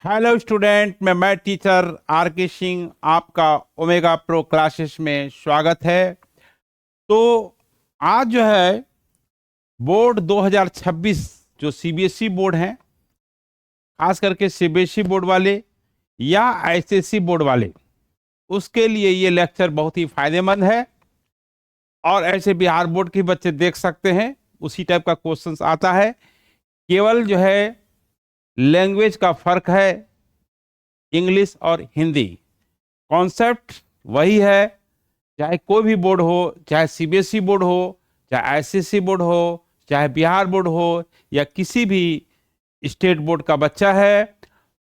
Hello student, मैं teacher are के सिंह आपका ओमेगा प्रो क्लासेस में स्वागत है। तो आज जो है बोर्ड 2026 जो सीबीएसई बोर्ड हैं, खास करके सीबीएसई बोर्ड वाले या आईसीएसई बोर्ड वाले, उसके लिए ये लेक्चर बहुत ही फायदेमंद है। और ऐसे बिहार बोर्ड के बच्चे देख सकते हैं, उसी टाइप का क्वेश्चंस आता है। केवल जो है लैंग्वेज का फर्क है, इंग्लिश और हिंदी। कॉन्सेप्ट वही है, चाहे कोई भी बोर्ड हो, चाहे सीबीएसई बोर्ड हो, चाहे आईसीएसई बोर्ड हो, चाहे बिहार बोर्ड हो या किसी भी स्टेट बोर्ड का बच्चा है,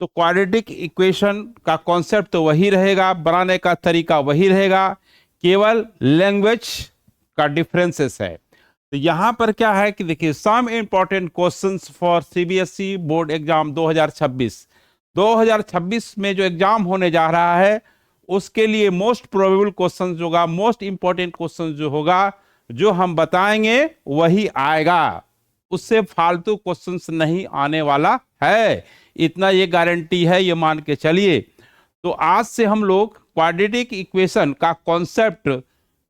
तो क्वाड्रेटिक इक्वेशन का कॉन्सेप्ट तो वही रहेगा, बनाने का तरीका वही रहेगा, केवल लैंग्वेज का डिफरेंसेस है। तो यहाँ पर क्या है कि देखिए, some important questions for CBSE board exam 2026 में जो एग्जाम होने जा रहा है, उसके लिए मोस्ट प्रोबेबल क्वेश्चन जो होगा, मोस्ट इंपॉर्टेंट क्वेश्चन जो होगा, जो हम बताएंगे वही आएगा, उससे फालतू क्वेश्चंस नहीं आने वाला है, इतना ये गारंटी है, ये मान के चलिए। तो आज से हम लोग क्वाड्रेटिक इक्वेशन का कॉन्सेप्ट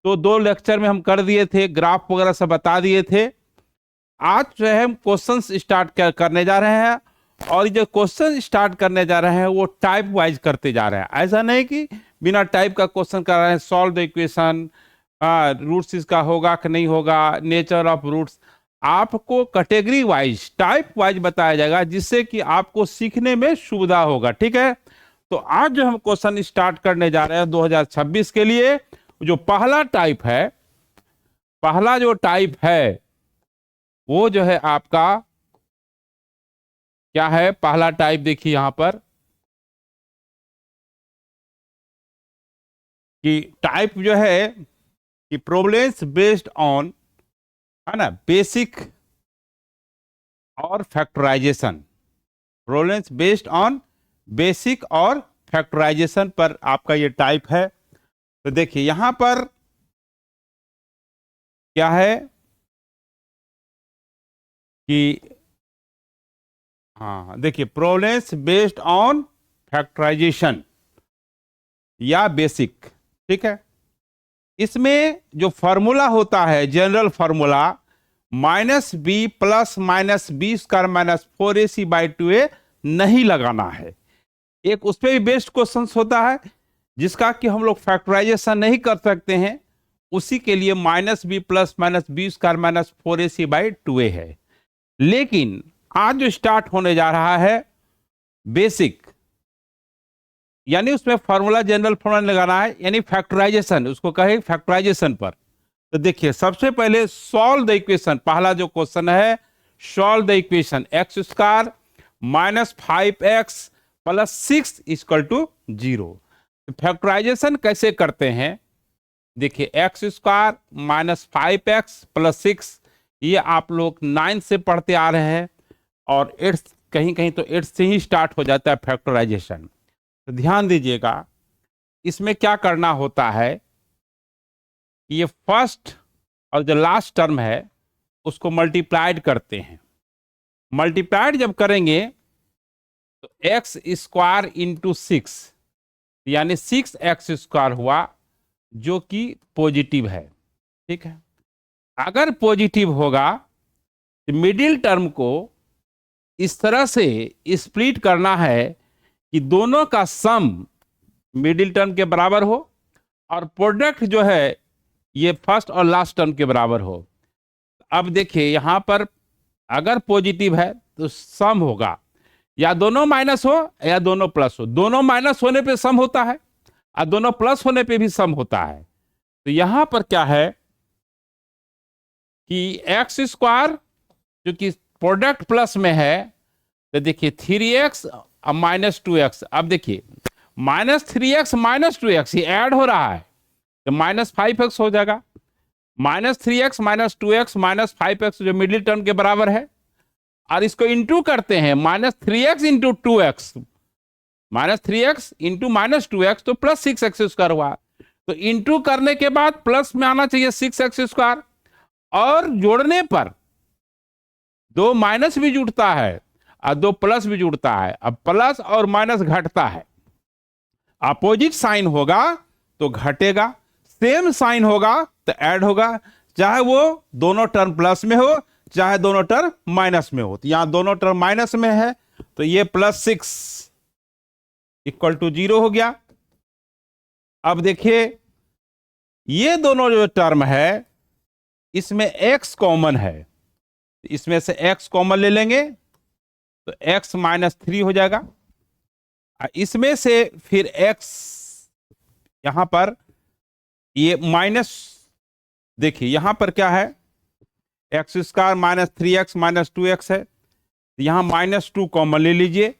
तो 2 लेक्चर में हम कर दिए थे, ग्राफ वगैरह सब बता दिए थे। आज जो है हम क्वेश्चंस स्टार्ट करने जा रहे हैं, और जो क्वेश्चन स्टार्ट करने जा रहे हैं वो टाइप वाइज करते जा रहे हैं। ऐसा नहीं कि बिना टाइप का क्वेश्चन कर रहे हैं, सॉल्व द इक्वेशन, रूट्स इसका होगा कि नहीं होगा, नेचर ऑफ रूट्स। आपको कैटेगरी वाइज, टाइप वाइज बताया जाएगा, जिससे कि आपको सीखने में सुविधा होगा। ठीक है, तो आज जो हम क्वेश्चन स्टार्ट करने जा रहे हैं 2026 के लिए, जो पहला टाइप है, पहला जो टाइप है वो जो है आपका क्या है? पहला टाइप देखिए यहां पर कि टाइप जो है कि प्रॉब्लम्स बेस्ड ऑन, है ना, बेसिक और factorisation. Problems based on basic और फैक्टराइजेशन पर आपका ये टाइप है। तो देखिए यहां पर क्या है कि हाँ देखिए, प्रॉब्लम्स बेस्ड ऑन फैक्टराइजेशन या बेसिक। ठीक है, इसमें जो फॉर्मूला होता है, general formula, -b plus -b square -4ac/2a नहीं लगाना है। एक उस पर भी बेस्ड क्वेश्चन होता है जिसका कि हम लोग फैक्टराइजेशन नहीं कर सकते हैं, उसी के लिए -b plus -b square -4ac/2a है। लेकिन आज जो स्टार्ट होने जा रहा है बेसिक, यानी उसमें फॉर्मूला, जनरल फॉर्मूला लगाना है, यानी फैक्टराइजेशन, उसको कहे फैक्टराइजेशन पर। तो देखिए सबसे पहले सॉल्व द इक्वेशन, पहला जो क्वेश्चन है, solve the equation x² -5x + 6 = 0। Factorisation कैसे करते हैं? देखिए x² -5x + 6, ये आप लोग 9 से पढ़ते आ रहे हैं, और 8 कहीं कहीं तो 8 से ही स्टार्ट हो जाता है फैक्टराइजेशन। तो ध्यान दीजिएगा, इसमें क्या करना होता है, ये फर्स्ट और जो लास्ट टर्म है उसको मल्टीप्लाइड करते हैं। मल्टीप्लाइड जब करेंगे तो x² × 6, यानी 6x² हुआ, जो कि पॉजिटिव है। ठीक है, अगर पॉजिटिव होगा तो मिडिल टर्म को इस तरह से स्प्लिट करना है कि दोनों का सम मिडिल टर्म के बराबर हो, और प्रोडक्ट जो है ये फर्स्ट और लास्ट टर्म के बराबर हो। अब देखिए यहां पर अगर पॉजिटिव है तो सम होगा, या दोनों माइनस हो या दोनों प्लस हो। दोनों माइनस होने पे सम होता है और दोनों प्लस होने पे भी सम होता है। तो यहां पर क्या है कि x² जो कि प्रोडक्ट प्लस में है, तो देखिए 3x और -2x। अब देखिए -3x -2x ये ऐड हो रहा है, तो -5x हो जाएगा। -3x -2x -5x जो मिडिल टर्म के बराबर है, और इसको इंटू करते हैं, -3x × 2x, -3x × -2x तो +6x² हुआ। तो इंटू करने के बाद प्लस में आना चाहिए 6x², और जोड़ने पर 2 माइनस भी जुड़ता है, और दो प्लस भी जुड़ता है। अब प्लस और माइनस घटता है, अपोजिट साइन होगा तो घटेगा, सेम साइन होगा तो ऐड होगा, चाहे वो दोनों टर्म प्लस में हो चाहे दोनों टर्म माइनस में हो। तो यहां दोनों टर्म माइनस में है तो ये +6 इक्वल टू 0 हो गया। अब देखिए ये दोनों जो टर्म है इसमें x कॉमन है, इसमें से x कॉमन ले लेंगे तो x -3 हो जाएगा। इसमें से फिर x यहां पर ये माइनस, देखिए यहां पर क्या है, x² -3x -2x है, यहां -2 कॉमन ले लीजिए,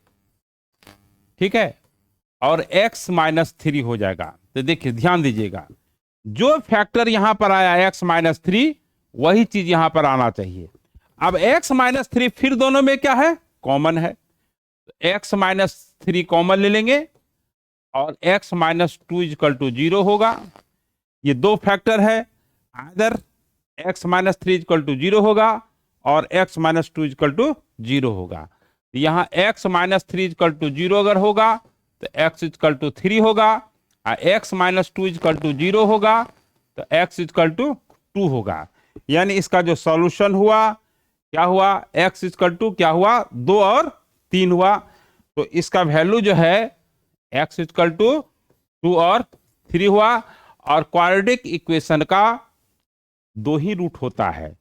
ठीक है, और x -3 हो जाएगा। तो देखिए ध्यान दीजिएगा, जो फैक्टर यहां पर आया x -3 वही चीज यहां पर आना चाहिए। अब x -3 फिर दोनों में क्या है, कॉमन है, तो x -3 कॉमन ले लेंगे और x -2 = 0 होगा। ये दो फैक्टर है, आइदर x -3 = 0 होगा और x -2 = 0 होगा। यहां x -3 = 0 अगर होगा तो x = 3 होगा, और x -2 = 0 होगा तो x = 2 होगा। यानी इसका जो सॉल्यूशन हुआ क्या हुआ, x = क्या हुआ, 2 और 3 हुआ। तो इसका वैल्यू जो है x = 2 और 3 हुआ, और क्वाड्रेटिक इक्वेशन का 2 ही रूट होता है,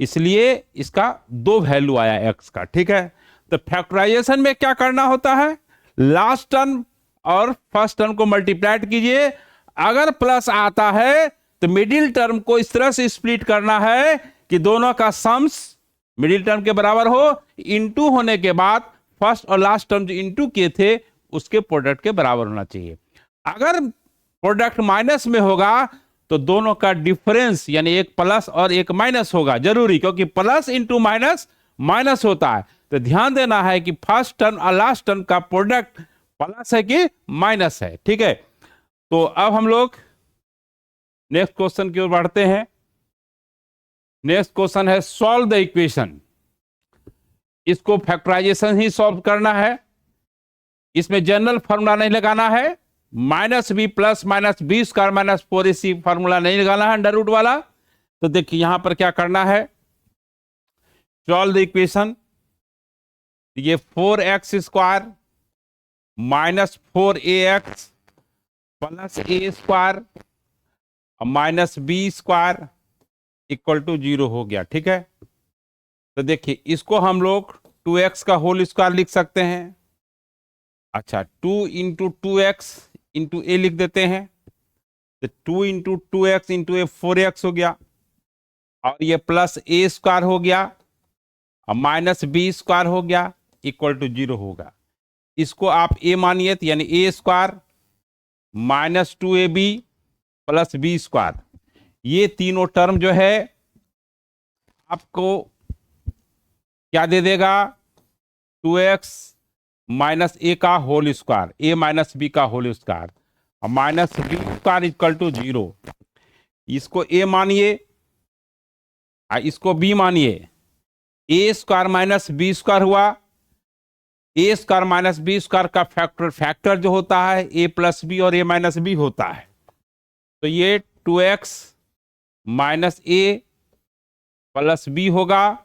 इसलिए इसका 2 वैल्यू आया x का, ठीक है। तो फैक्टराइजेशन में क्या करना होता है, लास्ट टर्म और फर्स्ट टर्म को मल्टीप्लाइड कीजिए, अगर प्लस आता है तो मिडिल टर्म को इस तरह से स्प्लिट करना है कि दोनों का सम्स मिडिल टर्म के बराबर हो, इनटू होने के बाद फर्स्ट और लास्ट टर्म जो इनटू किए थे उसके प्रोडक्ट के बराबर होना चाहिए। अगर प्रोडक्ट माइनस में होगा तो दोनों का डिफरेंस यानी एक प्लस और एक माइनस होगा जरूरी, क्योंकि प्लस इंटू माइनस माइनस होता है। तो ध्यान देना है कि फर्स्ट टर्म और लास्ट टर्म का प्रोडक्ट प्लस है कि माइनस है, ठीक है। तो अब हम लोग नेक्स्ट क्वेश्चन की ओर बढ़ते हैं। नेक्स्ट क्वेश्चन है सॉल्व द इक्वेशन। इसको फैक्टराइजेशन ही सॉल्व करना है, इसमें जनरल फॉर्मूला नहीं लगाना है, -b + -b² - 4ac फॉर्मूला नहीं लगाना है अंडर रूट वाला। तो देखिए यहां पर क्या करना है, सॉल्व द इक्वेशन। ये 4x² - 4ax + a² -b² = 0 हो गया, ठीक है। तो देखिए इसको हम लोग 2x का होल स्क्वायर लिख सकते हैं। अच्छा 2 × 2x × a लिख देते हैं, तो 2 × 2x × a 4x हो गया, और ये +a² हो गया और -b² हो गया = 0 होगा। इसको आप a मानिए तो यानी a² -2ab + b², ये तीनों टर्म जो है आपको क्या दे देगा, 2x - a का होल स्क्वायर, a - b का होल स्क्वायर और -b² = 0। इसको a मानिए और इसको b मानिए, a² - b² हुआ, a² - b² का फैक्टर जो होता है a + b और a - b होता है। तो ये 2x - a + b होगा,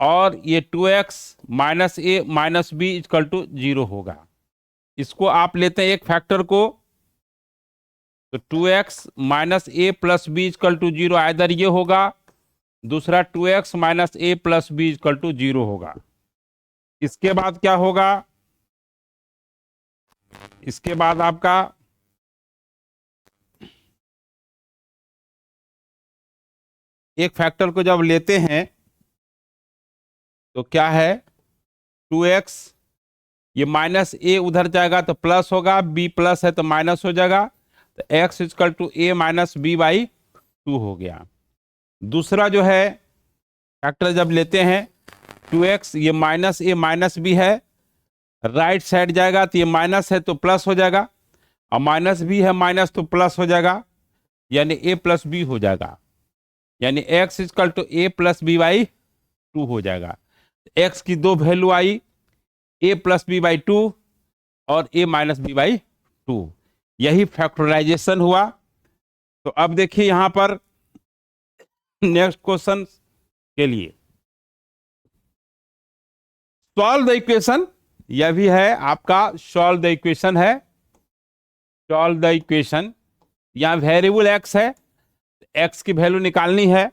और ये 2x - a - b = 0 होगा। इसको आप लेते हैं एक फैक्टर को, तो 2x - a + b = 0 आइदर ये होगा, दूसरा 2x - a + b = 0 होगा। इसके बाद क्या होगा, इसके बाद आपका एक फैक्टर को जब लेते हैं तो क्या है, 2x, ये -a उधर जाएगा तो प्लस होगा, b प्लस है तो माइनस हो जाएगा, तो x = a - b/2 हो गया। दूसरा जो है फैक्टर जब लेते हैं 2x, ये -a - b है, राइट साइड जाएगा तो ये माइनस है तो प्लस हो जाएगा, और माइनस भी है माइनस तो प्लस हो जाएगा, यानी a + b हो जाएगा, यानी x = a + b/2 हो जाएगा। एक्स की दो वैल्यू आई, a plus b by two और a minus b by two, यही फैक्टराइजेशन हुआ। तो अब देखिए यहां पर नेक्स्ट क्वेश्चन के लिए सॉल्व द इक्वेशन, यह भी है आपका सॉल्व द इक्वेशन है। सॉल्व द इक्वेशन, यहां वेरिएबल एक्स है, एक्स की वैल्यू निकालनी है।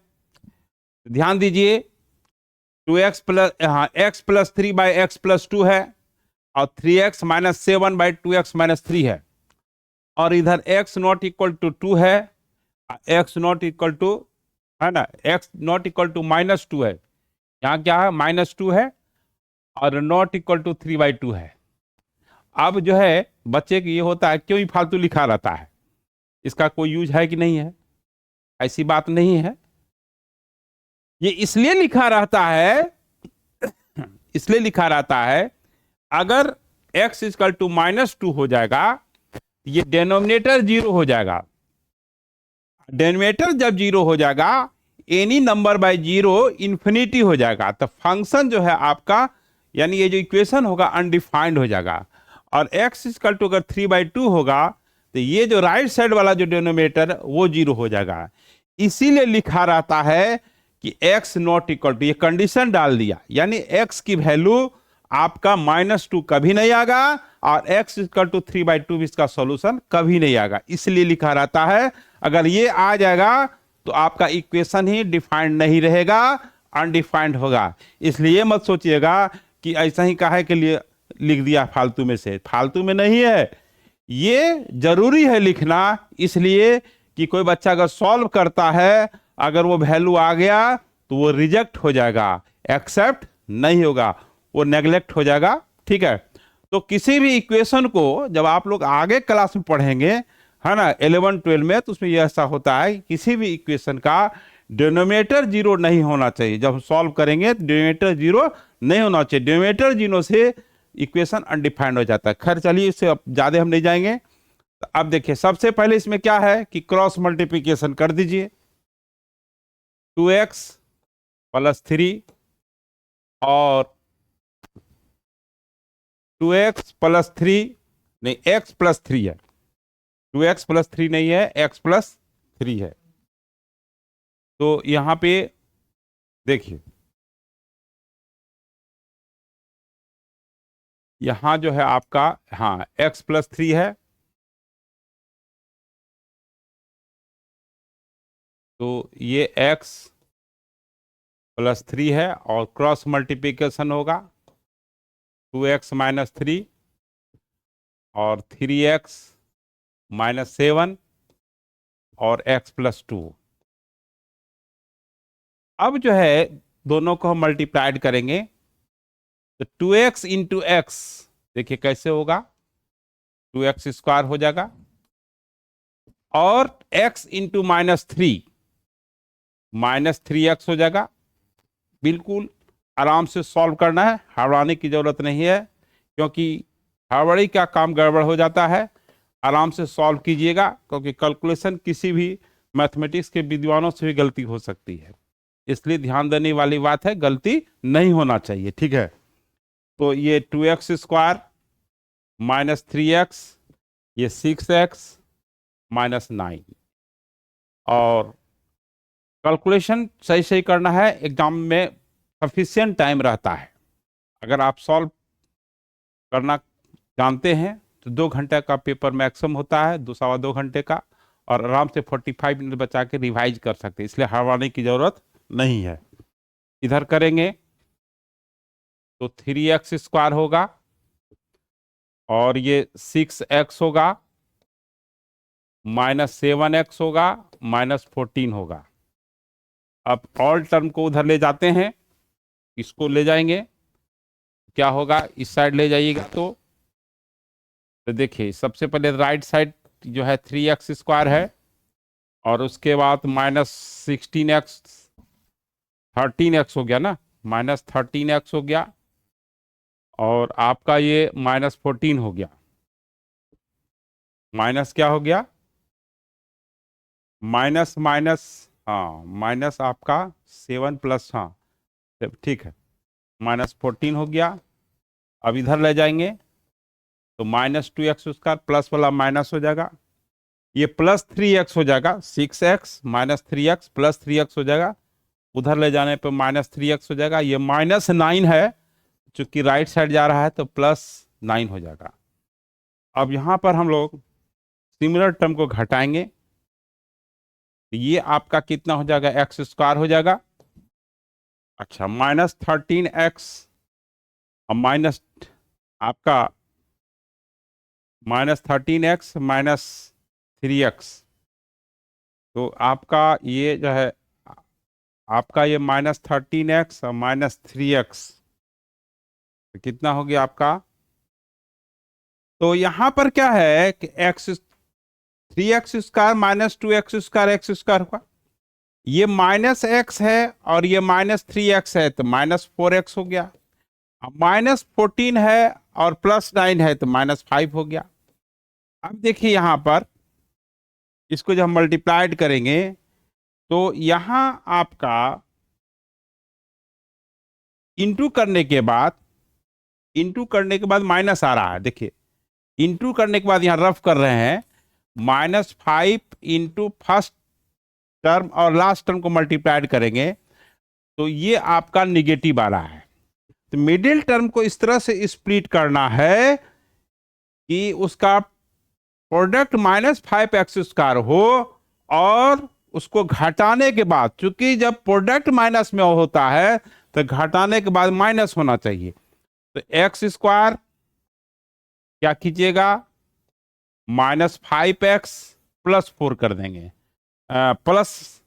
ध्यान दीजिए, 2x प्लस, हाँ x plus three by x plus two है और 3x minus seven by two x minus three है, और इधर x not equal to two है, x नॉट इक्वल टू, है ना, x not equal to minus two है, यहाँ क्या है माइनस टू है, और not equal to three by two है। अब जो है बच्चे की ये होता है क्यों ही फालतू लिखा रहता है, इसका कोई यूज है कि नहीं है? ऐसी बात नहीं है, ये इसलिए लिखा रहता है, इसलिए लिखा रहता है अगर x equal to minus two हो जाएगा, ये डेनोमिनेटर जीरो हो जाएगा। डेनोमिनेटर जब जीरो हो जाएगा, any number by zero infinity हो जाएगा, तो फंक्शन जो है आपका, यानी ये जो इक्वेशन होगा अनडिफाइंड हो जाएगा। और x इक्वल टू अगर थ्री बाई टू होगा, तो ये जो राइट साइड वाला जो डेनोमिनेटर वो जीरो हो जाएगा। इसीलिए लिखा रहता है कि x नॉट इक्वल टू, ये कंडीशन डाल दिया, यानी x की वैल्यू आपका माइनस टू कभी नहीं आएगा, और x equal to three by two इसका सॉल्यूशन कभी नहीं आएगा। इसलिए लिखा रहता है अगर ये आ जाएगा तो आपका इक्वेशन ही डिफाइंड नहीं रहेगा, अनडिफाइंड होगा। इसलिए मत सोचिएगा कि ऐसा ही काहे के लिए लिख दिया फालतू में से, फालतू में नहीं है, ये जरूरी है लिखना, इसलिए कि कोई बच्चा अगर सॉल्व करता है, अगर वो वैल्यू आ गया तो वो रिजेक्ट हो जाएगा, एक्सेप्ट नहीं होगा, वो नेग्लेक्ट हो जाएगा। ठीक है, तो किसी भी इक्वेशन को जब आप लोग आगे क्लास में पढ़ेंगे, है ना, 11 12 में, तो उसमें ऐसा होता है किसी भी इक्वेशन का डिनोमिनेटर जीरो नहीं होना चाहिए। जब हम सॉल्व करेंगे तो डिनोमिनेटर जीरो नहीं होना चाहिए, डिनोमिनेटर जीरो से इक्वेशन अनडिफाइंड हो जाता है। खैर चलिए, इससे अब ज्यादा हम नहीं जाएंगे। तो अब देखिए सबसे पहले इसमें क्या है कि क्रॉस मल्टीप्लिकेशन कर दीजिए, 2x प्लस थ्री और 2x प्लस थ्री, नहीं x प्लस थ्री है, 2x प्लस थ्री नहीं है, x प्लस थ्री है। तो यहां पे देखिए, यहां जो है आपका, हाँ x प्लस थ्री है, तो ये x प्लस थ्री है, और क्रॉस मल्टीप्लिकेशन होगा 2x माइनस थ्री और 3x माइनस सेवन और x प्लस टू। अब जो है दोनों को हम मल्टीप्लाइड करेंगे, तो 2x इंटू एक्स, देखिए कैसे होगा, 2x स्क्वायर हो जाएगा, और x into minus three, minus three x हो जाएगा। बिल्कुल आराम से सॉल्व करना है, हड़बड़ाने की जरूरत नहीं है, क्योंकि हड़बड़ी का काम गड़बड़ हो जाता है। आराम से सॉल्व कीजिएगा, क्योंकि कैलकुलेशन किसी भी मैथमेटिक्स के विद्वानों से भी गलती हो सकती है, इसलिए ध्यान देने वाली बात है, गलती नहीं होना चाहिए। ठीक है, तो ये 2x square minus three x, ये 6x माइनस नाइन, और कैलकुलेशन सही सही करना है, एग्जाम में सफिशियंट टाइम रहता है। अगर आप सॉल्व करना जानते हैं तो 2 घंटे का पेपर मैक्सिमम होता है, 2 सवा 2 घंटे का, और आराम से 45 मिनट बचा के रिवाइज कर सकते हैं, इसलिए हड़बड़ाने की जरूरत नहीं है। इधर करेंगे तो 3x स्क्वायर होगा, और ये 6x होगा, माइनस 7x होगा, माइनस 14 होगा। अब ऑल टर्म को उधर ले जाते हैं, इसको ले जाएंगे, क्या होगा, इस साइड ले जाइएगा तो देखिए सबसे पहले राइट साइड जो है 3x स्क्वायर है, और उसके बाद माइनस 16x, 13x हो गया ना, माइनस 13x हो गया, और आपका ये माइनस 14 हो गया, माइनस क्या हो गया, माइनस माइनस, हाँ माइनस आपका 7 प्लस, हाँ ठीक है, -14 हो गया। अब इधर ले जाएंगे तो -2x² प्लस वाला माइनस हो जाएगा, ये +3x हो जाएगा, 6x - 3x + 3x हो जाएगा। उधर ले जाने पे -3x हो जाएगा, ये -9 है, चूंकि राइट साइड जा रहा है तो +9 हो जाएगा। अब यहां पर हम लोग सिमिलर टर्म को घटाएंगे, ये आपका कितना हो जाएगा, x² हो जाएगा। अच्छा, -13x और माइनस आपका -13x - 3x, तो आपका ये जो है आपका ये -13x और -3x तो कितना हो गया आपका। तो यहां पर क्या है कि 3x² - 2x² x² हुआ, ये -x है और ये -3x है तो -4x हो गया, -14 है और +9 है तो -5 हो गया। अब देखिए यहां पर इसको जब हम मल्टीप्लाइड करेंगे तो यहां आपका इंटू करने के बाद माइनस आ रहा है, देखिए इंटू करने के बाद यहां रफ कर रहे हैं, -5 इंटू फर्स्ट टर्म और लास्ट टर्म को मल्टीप्लाइड करेंगे तो ये आपका निगेटिव आ रहा है। तो मिडिल टर्म को इस तरह से स्प्लिट करना है कि उसका प्रोडक्ट -5x² हो और उसको घटाने के बाद, चूंकि जब प्रोडक्ट माइनस में होता है तो घटाने के बाद माइनस होना चाहिए, तो x² क्या कीजिएगा, -5x + 4 कर देंगे, प्लस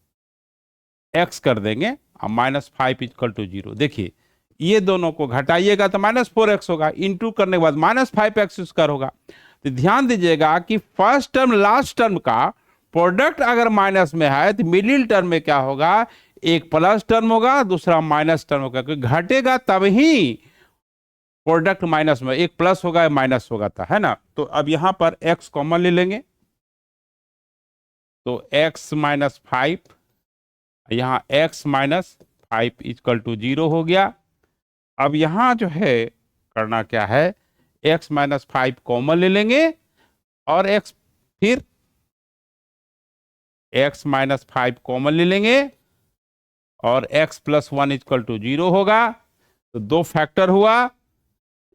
x कर देंगे और -5 = 0। देखिए ये दोनों को घटाइएगा तो -4x होगा, इंटू करने के बाद -5x² होगा। तो ध्यान दीजिएगा कि फर्स्ट टर्म लास्ट टर्म का प्रोडक्ट अगर माइनस में है तो मिडिल टर्म में क्या होगा, एक प्लस टर्म होगा दूसरा माइनस टर्म होगा, क्योंकि घटेगा तब ही प्रोडक्ट माइनस में, एक प्लस होगा या माइनस होगा था, है ना। तो अब यहां पर x कॉमन ले लेंगे तो x - 5, यहां x - 5 = 0 हो गया। अब यहां जो है करना क्या है, x - 5 कॉमन ले लेंगे और फिर x - 5 कॉमन ले लेंगे और x + 1 = 0 होगा। तो दो फैक्टर हुआ,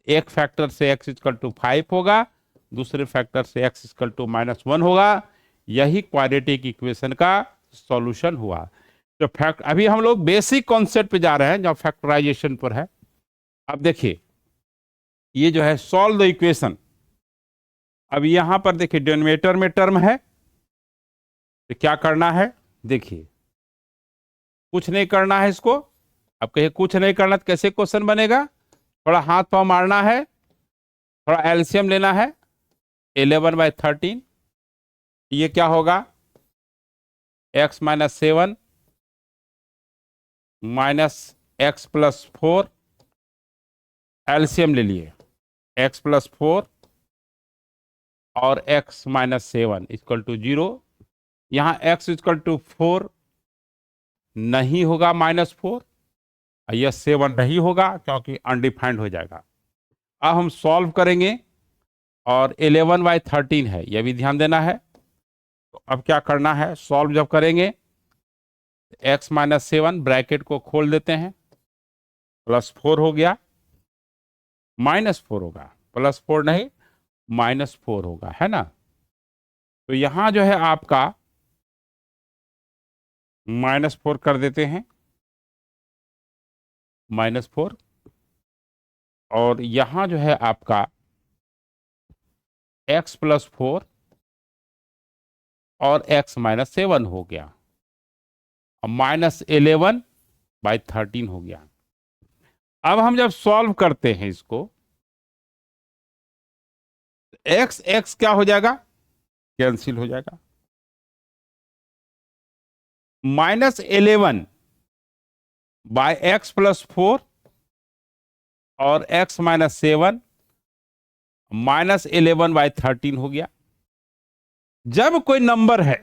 एक फैक्टर से x = 5 होगा, दूसरे फैक्टर से x = -1 होगा। यही क्वाड्रेटिक इक्वेशन का सॉल्यूशन हुआ। तो अभी हम लोग बेसिक कॉन्सेप्ट पे जा रहे हैं जो फैक्टराइजेशन पर है। अब देखिए ये जो है सॉल्व द इक्वेशन, अब यहां पर देखिए डिनोमिनेटर में टर्म है तो क्या करना है, देखिए कुछ नहीं करना है इसको। अब कहिए कुछ नहीं करना तो कैसे क्वेश्चन बनेगा, थोड़ा हाथ पांव मारना है, थोड़ा एलसीएम लेना है, 11/13 ये क्या होगा, x - 7 -x + 4, एलसीएम ले लिए, x + 4 और x - 7 = 0। यहां x = 4 नहीं होगा, -4, यह 7 नहीं होगा क्योंकि अनडिफाइंड हो जाएगा। अब हम सॉल्व करेंगे और 11/13 है, यह भी ध्यान देना है। तो अब क्या करना है, सॉल्व जब करेंगे x - 7 ब्रैकेट को खोल देते हैं, +4 हो गया, -4 होगा, +4 नहीं -4 होगा, है ना। तो यहां जो है आपका -4 कर देते हैं, -4, और यहां जो है आपका x + 4 और x - 7 हो गया और -11/13 हो गया। अब हम जब सॉल्व करते हैं इसको, x क्या हो जाएगा, कैंसिल हो जाएगा, -11/x + 4 और x - 7 -11/13 हो गया। जब कोई नंबर है,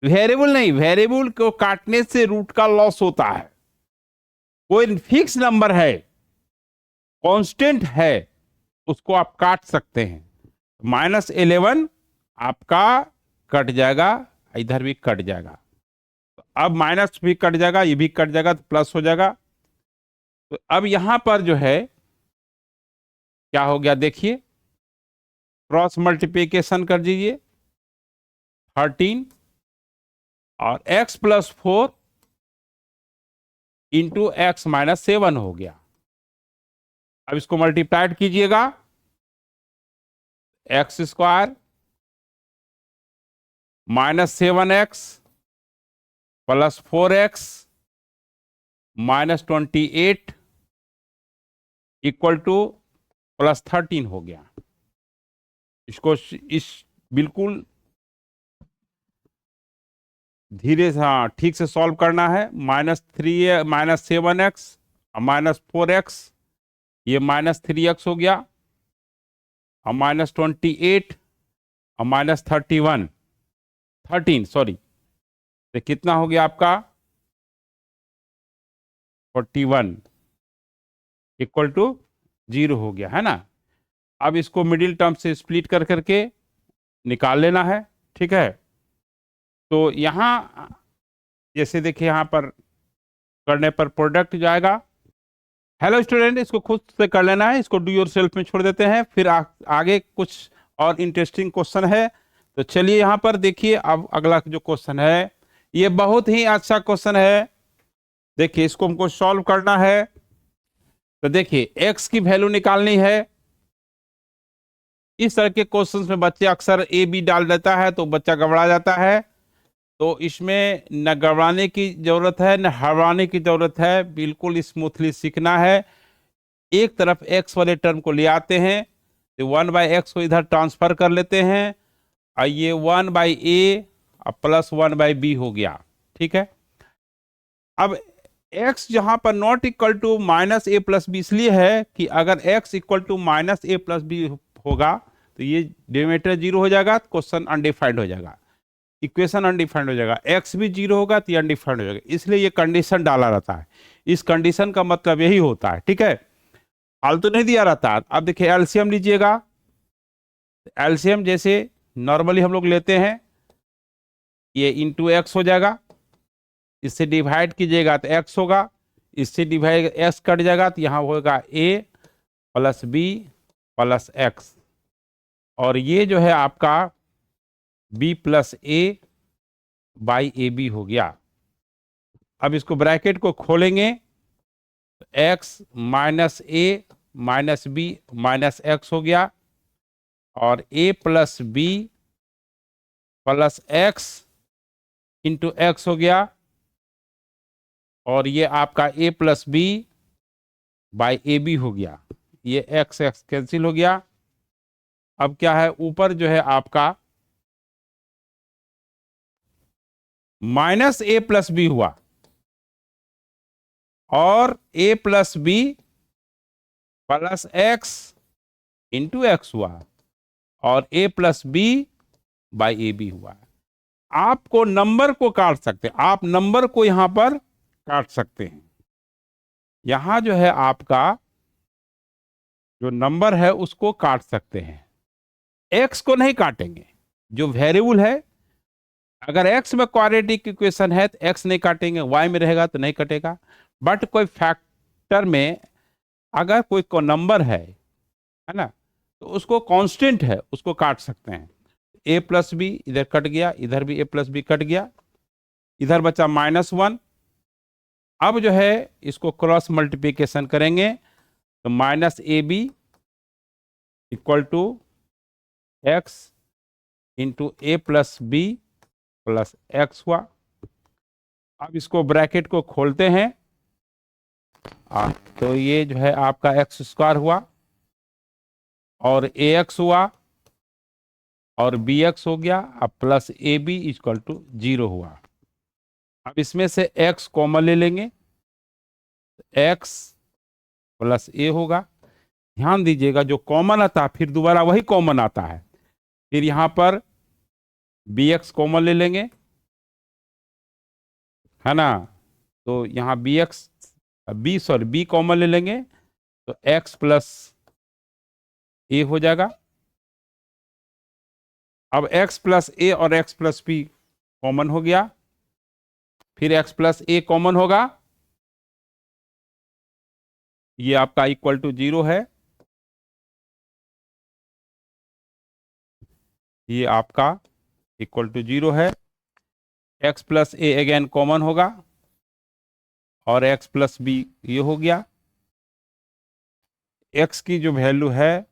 वेरिएबल नहीं, वेरिएबल को काटने से रूट का लॉस होता है, कोई फिक्स नंबर है कांस्टेंट है उसको आप काट सकते हैं। -11 आपका कट जाएगा, इधर भी कट जाएगा, तो अब माइनस भी कट जाएगा, ये भी कट जाएगा, तो प्लस हो जाएगा। तो अब यहां पर जो है क्या हो गया देखिए, क्रॉस मल्टीप्लिकेशन कर दीजिए 13 और x+4 इंटू x-7 हो गया। अब इसको मल्टीप्लाइड कीजिएगा, x² -7x + 4x -28 equal to +13 हो गया। इसको इस बिल्कुल धीरे से, हाँ ठीक से सॉल्व करना है। -7x और -4x, ये -3x हो गया, और -28 और -31 13 सॉरी, तो कितना हो गया आपका 41 इक्वल टू 0 हो गया, है ना। अब इसको मिडिल टर्म से स्प्लिट कर करके निकाल लेना है, ठीक है। तो यहाँ जैसे देखिए, यहाँ पर करने पर प्रोडक्ट जाएगा। हेलो स्टूडेंट, इसको खुद से कर लेना है, इसको डू योर सेल्फ में छोड़ देते हैं, फिर आगे कुछ और इंटरेस्टिंग क्वेश्चन है। तो चलिए यहाँ पर देखिए, अब अगला जो क्वेश्चन है ये बहुत ही अच्छा क्वेश्चन है। देखिए इसको हमको सॉल्व करना है। तो देखिए x की वैल्यू निकालनी है। इस तरह के क्वेश्चंस में बच्चे अक्सर ए बी डाल देता है तो बच्चा घबरा जाता है। तो इसमें न घबराने की जरूरत है, न हड़बड़ाने की जरूरत है, बिल्कुल स्मूथली सीखना है। एक तरफ x वाले टर्म को ले आते हैं, तो 1/x को इधर ट्रांसफर कर लेते हैं, और ये 1/a प्लस 1/b हो गया, ठीक है। अब x जहां पर not equal to -a + b इसलिए है कि अगर x equal to -a + b होगा तो ये डिनोमिनेटर 0 हो जाएगा, क्वेश्चन अनडिफाइंड हो जाएगा, इक्वेशन अनडिफाइंड हो जाएगा। x भी 0 होगा तो ये अनडिफाइंड हो जाएगा, इसलिए ये कंडीशन डाला रहता है। इस कंडीशन का मतलब यही होता है, ठीक है, फालतू नहीं दिया रहता। अब देखिए एलसीएम लीजिएगा। एलसीएम जैसे नॉर्मली हम लोग लेते हैं, ये इंटू x हो जाएगा, इससे डिवाइड कीजिएगा तो x होगा, इससे डिवाइड x कट जाएगा तो यहाँ होगा a + b + x, और ये जो है आपका b + a/ab हो गया। अब इसको ब्रैकेट को खोलेंगे तो x - a - b - x हो गया, और a + b + x into x हो गया, और ये आपका a + b/ab हो गया। ये x कैंसिल हो गया। अब क्या है, ऊपर जो है आपका -a + b हुआ, और a + b + x into x हुआ, और a + b/ab हुआ। आपको नंबर को काट सकते हैं, आप नंबर को यहां पर काट सकते हैं। यहां जो है आपका जो नंबर है उसको काट सकते हैं, x को नहीं काटेंगे। जो वेरिएबल है, अगर x में क्वाड्रेटिक इक्वेशन है तो x नहीं काटेंगे, y में रहेगा तो नहीं कटेगा। बट कोई फैक्टर में अगर कोई को नंबर है ना, तो उसको कांस्टेंट है उसको काट सकते हैं। a + b इधर कट गया, इधर भी a + b कट गया, इधर बचा -1। अब जो है इसको क्रॉस मल्टीप्लिकेशन करेंगे तो -ab equal to x into a + b + x हुआ। अब इसको ब्रैकेट को खोलते हैं, तो ये जो है आपका x² हुआ, और ax हुआ, और bx हो गया, अब प्लस ab इक्वल टू 0 हुआ। अब इसमें से x कॉमन ले लेंगे, x + a होगा। ध्यान दीजिएगा जो कॉमन आता है फिर दोबारा वही कॉमन आता है। फिर यहां पर bx कॉमन ले लेंगे, है ना, तो यहाँ b कॉमन ले लेंगे, तो x प्लस ए हो जाएगा। अब x प्लस ए और x प्लस बी कॉमन हो गया, फिर x प्लस ए कॉमन होगा, ये आपका इक्वल टू 0 है, ये आपका इक्वल टू 0 है। x प्लस ए अगेन कॉमन होगा और x प्लस बी ये हो गया। x की जो वैल्यू है,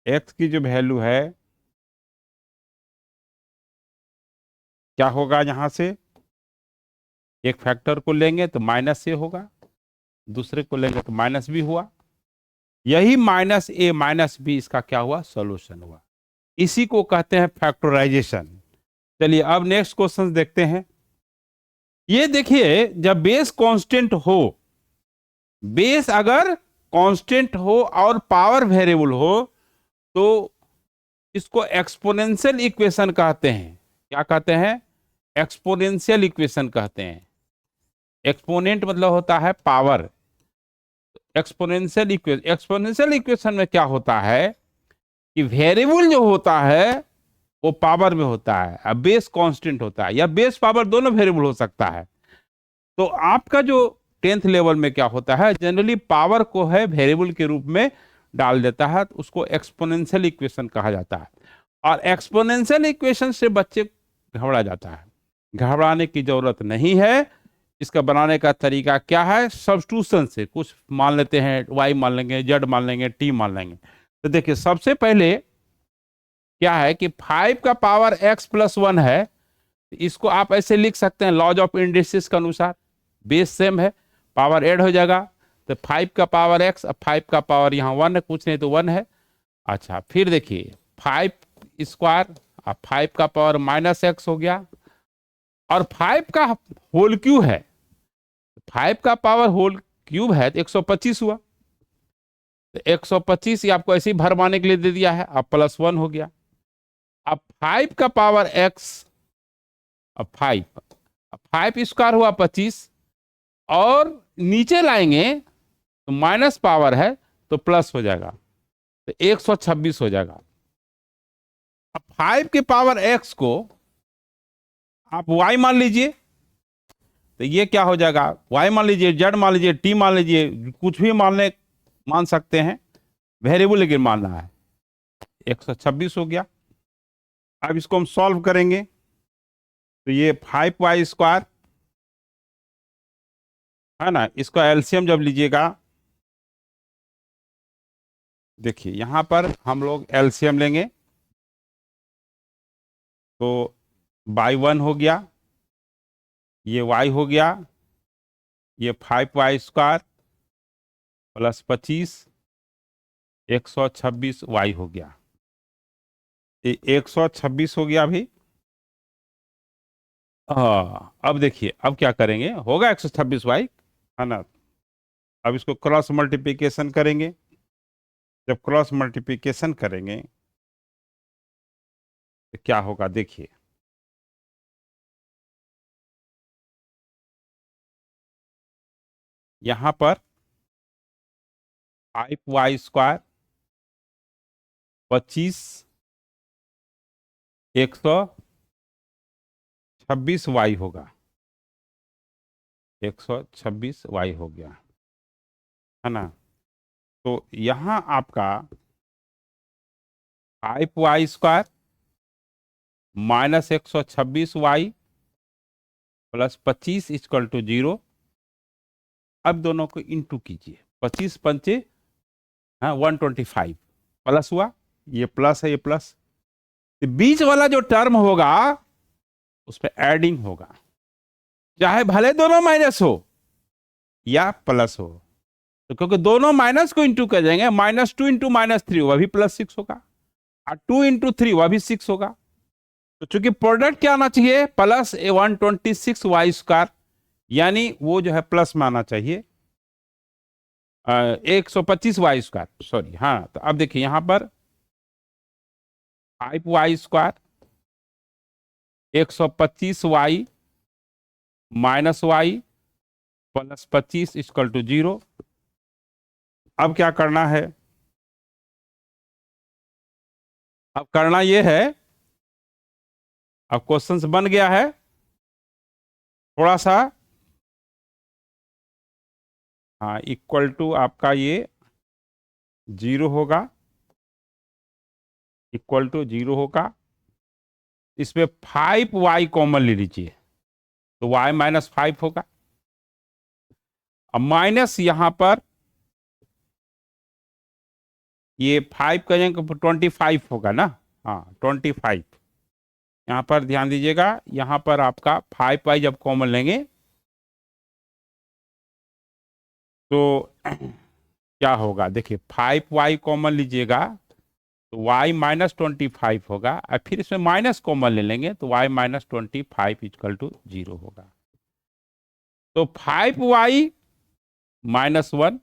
x की जो वैल्यू है क्या होगा, यहां से एक फैक्टर को लेंगे तो माइनस से होगा, दूसरे को लेंगे तो माइनस बी हुआ। यही माइनस ए माइनस बी इसका क्या हुआ, सॉल्यूशन हुआ। इसी को कहते हैं फैक्टराइजेशन। चलिए अब नेक्स्ट क्वेश्चन देखते हैं। ये देखिए, जब बेस कांस्टेंट हो, बेस अगर कांस्टेंट हो और पावर वेरिएबल हो तो इसको एक्सपोनेंशियल इक्वेशन कहते हैं। क्या कहते हैं, एक्सपोनेंशियल इक्वेशन कहते हैं। एक्सपोनेंट मतलब होता है पावर, एक्सपोनेंशियल इक्वेशन में क्या होता है कि वेरिएबल जो होता है वो पावर में होता है, अब बेस कांस्टेंट होता है, या बेस पावर दोनों वेरिएबल हो सकता है। तो आपका जो 10th लेवल में क्या होता है, जनरली पावर को है वेरिएबल के रूप में डाल देता है, तो उसको एक्सपोनेंशियल इक्वेशन कहा जाता है। और एक्सपोनेंशियल इक्वेशन से बच्चे घबरा जाता है, घबराने की जरूरत नहीं है। इसका बनाने का तरीका क्या है, सब्स्टिट्यूशन से कुछ मान लेते हैं, y मान लेंगे, z मान लेंगे, t मान लेंगे। तो देखिए सबसे पहले क्या है कि 5 का पावर x प्लस 1 है, इसको आप ऐसे लिख सकते हैं लॉज ऑफ इंडिसेस के अनुसार, बेस सेम है, पावर ऐड हो जाएगा। तो 5 का पावर x, अब 5 का पावर यहाँ 1 है, कुछ नहीं तो 1 है। अच्छा फिर देखिए 5 स्क्वायर, अब 5 का पावर माइनस x हो गया, और 5 का होल क्यूब है, 5 का पावर होल क्यूब है तो 125 हुआ। तो 125 ये आपको ऐसे ही भरमाने के लिए दे दिया है, अब प्लस 1 हो गया। अब 5 का पावर x, अब 5 स्क्वायर हुआ 25, और नीचे लाएंगे तो माइनस पावर है तो प्लस हो जाएगा, तो 126 हो जाएगा। अब 5 के पावर x को आप y मान लीजिए, तो ये क्या हो जाएगा, y मान लीजिए, z मान लीजिए, t मान लीजिए, कुछ भी मान सकते हैं, वेरिएबल लेकिन मानना है। 126 हो गया। अब इसको हम सॉल्व करेंगे तो ये 5y स्क्वायर है ना, इसका एलसीएम जब लीजिएगा, देखिए यहां पर हम लोग एलसीएम लेंगे तो बाई 1 हो गया, ये y हो गया, ये 5y स्क्वायर प्लस 25 126y हो गया, ये 126 हो गया अभी। हाँ अब देखिए अब क्या करेंगे, होगा 126y है ना। अब इसको क्रॉस मल्टीप्लिकेशन करेंगे, जब क्रॉस मल्टीप्लिकेशन करेंगे तो क्या होगा, देखिए यहां पर 5y स्क्वायर 25 126y होगा, 126y हो गया है ना। तो यहां आपका 5y square minus 126y plus 25 equal to 0। अब दोनों को इंटू कीजिए, 25 पंचे हाँ 125 प्लस हुआ, ये प्लस है, ये प्लस, तो बीच वाला जो टर्म होगा उस पर एडिंग होगा, चाहे भले दोनों माइनस हो या प्लस हो। तो क्योंकि दोनों माइनस को इंटू कर जाएंगे, -2 इंटू -3 वह भी +6 होगा, और 2 इंटू 3 वह भी 6 होगा। तो चूंकि प्रोडक्ट क्या आना चाहिए, प्लस 126y स्क्वायर, यानी वो जो है प्लस में आना चाहिए 125y स्क्वायर, सॉरी। हाँ तो अब देखिए यहां पर 5y square 125y minus y plus 25 equal to 0। अब क्या करना है, अब करना ये है, अब क्वेश्चंस बन गया है, थोड़ा सा, हाँ, इक्वल टू आपका ये 0 होगा, इक्वल टू 0 होगा, इसमें 5y कॉमन ले लीजिए तो y -5 होगा। अब माइनस यहां पर ये 5 करेंगे तो 25 होगा ना, हाँ 25, यहां पर ध्यान दीजिएगा, यहां पर आपका 5y जब कॉमन लेंगे तो क्या होगा, देखिए 5y कॉमन लीजिएगा तो y -25 होगा, और फिर इसमें माइनस कॉमन ले लेंगे तो y -25 इक्वल टू 0 होगा। तो 5y -1,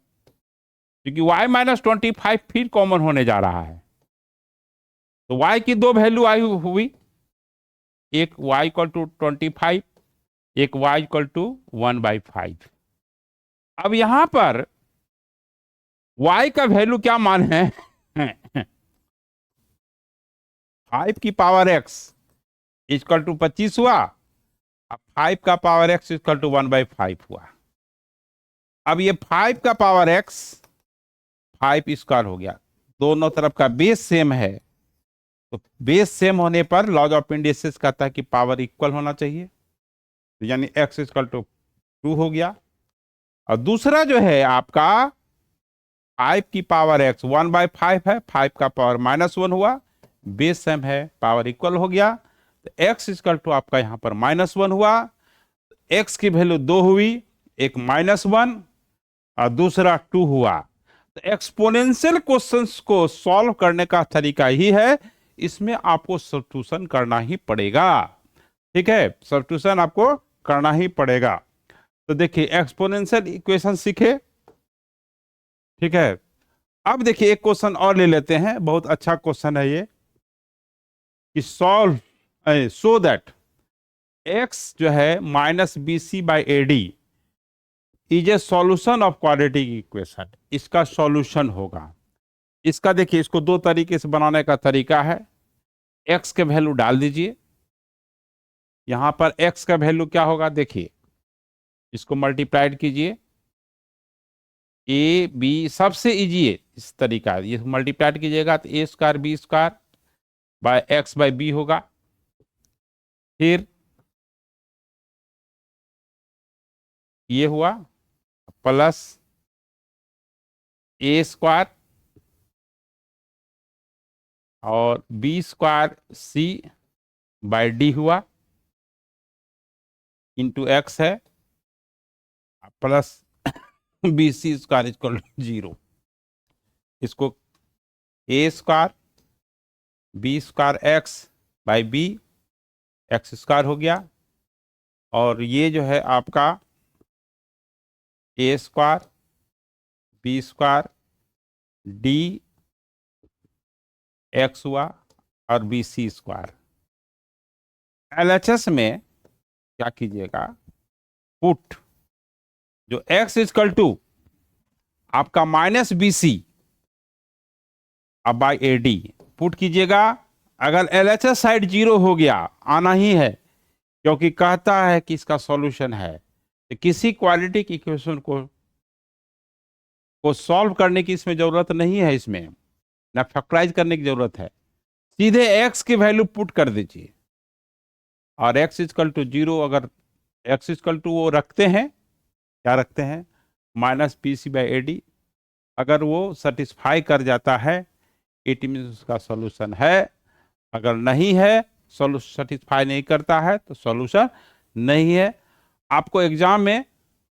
क्योंकि y -25 फिर कॉमन होने जा रहा है, तो y की दो वैल्यू आई हुई, एक y इक्वल टू 25, एक y इक्वल टू 1/5। अब यहां पर y का वैल्यू क्या मान है 5 की पावर x इक्वल टू 25 हुआ, अब 5 का पावर x इक्वल टू 1/5 हुआ। अब ये 5 का पावर x 5 स्क्वायर हो गया, दोनों तरफ का बेस सेम है, तो बेस सेम होने पर लॉज ऑफ इंडिसेस कहता है कि पावर इक्वल होना चाहिए, तो यानी x इक्वल टू 2 हो गया। और दूसरा जो है आपका 5 की पावर x 1/5 है, 5 का पावर -1 हुआ, बेस सेम है, पावर इक्वल हो गया, तो x इक्वल टू आपका यहां पर -1 हुआ, x की वैल्यू 2 हुई, एक -1 और दूसरा 2 हुआ। तो एक्सपोनेंशियल क्वेश्चंस को सॉल्व करने का तरीका ही है, इसमें आपको सब्स्टिट्यूशन करना ही पड़ेगा, ठीक है, सब्स्टिट्यूशन आपको करना ही पड़ेगा। तो देखिए एक्सपोनेंशियल इक्वेशन सीखे, ठीक है। अब देखिए एक क्वेश्चन और ले लेते हैं, बहुत अच्छा क्वेश्चन है ये, कि सॉल्व सो दैट x जो है -bc/ad is a solution of quadratic equation, इसका सॉल्यूशन होगा। इसका देखिए, इसको दो तरीके से बनाने का तरीका है, x के वैल्यू डाल दीजिए, यहां पर x का वैल्यू क्या होगा, देखिए इसको मल्टीप्लाइड कीजिए, ए बी सबसे इजी है इस तरीका, ये मल्टीप्लाइड कीजिएगा तो a² b² बाय x/b होगा, फिर ये हुआ प्लस a² और b²c/d हुआ इंटू x है, प्लस bc² इक्वल टू 0, इसको a² b² x/b x² हो गया, और ये जो है आपका a² b² d x हुआ और bc²। LHS में क्या कीजिएगा, पुट जो x इक्वल टू आपका -bc अब बाई ad पुट कीजिएगा। अगर LHS साइड 0 हो गया, आना ही है, क्योंकि कहता है कि इसका सॉल्यूशन है, तो किसी क्वाड्रेटिक इक्वेशन को सॉल्व करने की इसमें जरूरत नहीं है, इसमें ना फैक्टराइज करने की जरूरत है, सीधे x की वैल्यू पुट कर दीजिए, और x इक्वल टू 0, अगर x इक्वल टू वो रखते हैं, क्या रखते हैं -bc/ad, अगर वो सेटिस्फाई कर जाता है इट मीन्स उसका सॉल्यूशन है, अगर नहीं है, सेटिस्फाई नहीं करता है तो सॉल्यूशन नहीं है। आपको एग्जाम में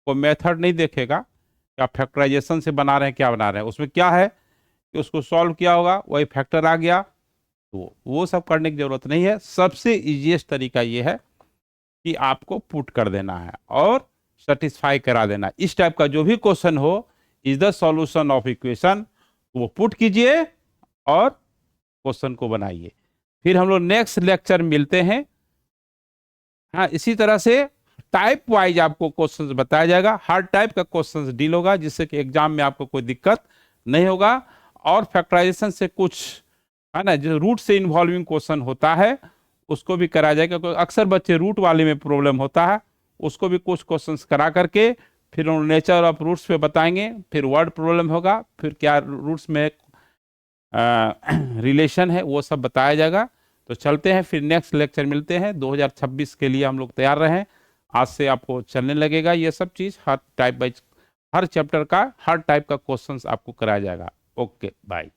कोई मेथड नहीं देखेगा कि आप फैक्टराइजेशन से बना रहे हैं, क्या बना रहे हैं, उसमें क्या है कि उसको सॉल्व किया होगा, वही फैक्टर आ गया, तो वो सब करने की जरूरत नहीं है। सबसे इजीएस्ट तरीका ये है कि आपको पुट कर देना है और सेटिस्फाई करा देना। इस टाइप का जो भी क्वेश्चन हो, is the solution of equation, वो पुट कीजिए और क्वेश्चन को बनाइए। फिर हम लोग नेक्स्ट लेक्चर मिलते हैं। हाँ, इसी तरह से टाइप वाइज आपको क्वेश्चंस बताया जाएगा, हर टाइप का क्वेश्चंस डील होगा, जिससे कि एग्जाम में आपको कोई दिक्कत नहीं होगा। और फैक्टराइजेशन से कुछ है ना जो रूट से इन्वॉल्विंग क्वेश्चन होता है उसको भी कराया जाएगा, क्योंकि अक्सर बच्चे रूट वाले में प्रॉब्लम होता है, उसको भी कुछ क्वेश्चंस करा करके फिर नेचर ऑफ रूट्स पे बताएंगे, फिर वर्ड प्रॉब्लम होगा, फिर क्या रूट्स में रिलेशन है वो सब बताया जाएगा। तो चलते हैं, फिर नेक्स्ट लेक्चर मिलते हैं। 2026 के लिए हम लोग तैयार रहें, आज से आपको चलने लगेगा ये सब चीज़। हर टाइप बाई हर चैप्टर का हर टाइप का क्वेश्चंस आपको कराया जाएगा। Okay bye.